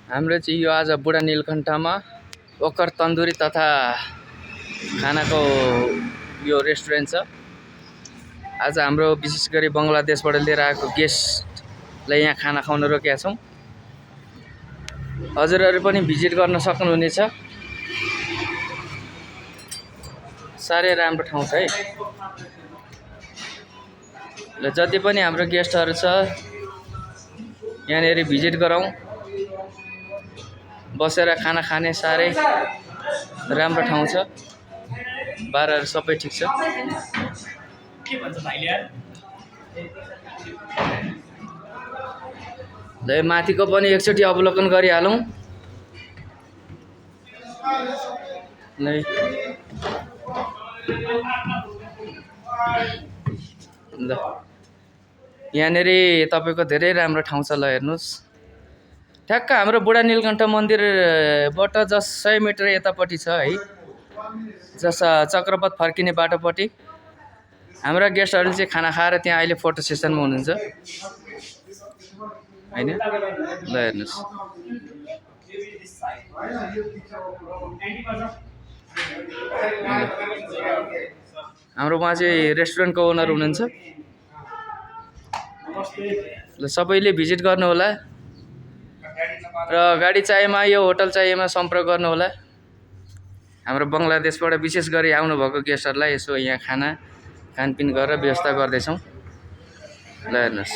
हाम्रो चाहिँ यो आज बुढा नीलकण्ठमा ओकर तन्दुरी तथा खानाको यो रेस्टुरेन्ट छ। आज हाम्रो विशेष गरी बङ्गलादेशबाट लिएर आएको गेस्टलाई यहाँ खाना खुवाउन रोकेका छौँ। हजुरहरू पनि भिजिट गर्न सक्नुहुनेछ। साह्रै राम्रो ठाउँ छ है। ल जति पनि हाम्रो गेस्टहरू छ यहाँनेरि भिजिट गरौँ। बसेर खाना खाने साह्रै राम्रो ठाउँ छ। बारहरू सबै ठिक छ। के भन्छ भाइले यार? ल माथिको पनि एकचोटि अवलोकन गरिहालौँ। ल यहाँनेरि तपाईको धेरै राम्रो ठाउँ छ। ल हेर्नुस्, ठ्याक्क हाम्रो बुढा नीलकण्ठ मन्दिरबाट जस्ट 100 मिटर यतापट्टि छ है, जस चक्रपथ फर्किने बाटोपट्टि। हाम्रा गेस्टहरूले चाहिँ खाना खाएर त्यहाँ अहिले फोटो सेसनमा हुनुहुन्छ हैन। ल हेर्नुस्, हाम्रो उहाँ चाहिँ रेस्टुरेन्टको ओनर हुनुहुन्छ। ल सबैले भिजिट गर्नु होला र गाडी चाहिएमा यो होटल चाहिएमा सम्पर्क गर्नु होला। हाम्रो बङ्गलादेशबाट विशेष गरी आउनुभएको गेस्टहरूलाई यसो यहाँ खानपिन गरेर व्यवस्था गर्दैछौँ। ल हेर्नुहोस्।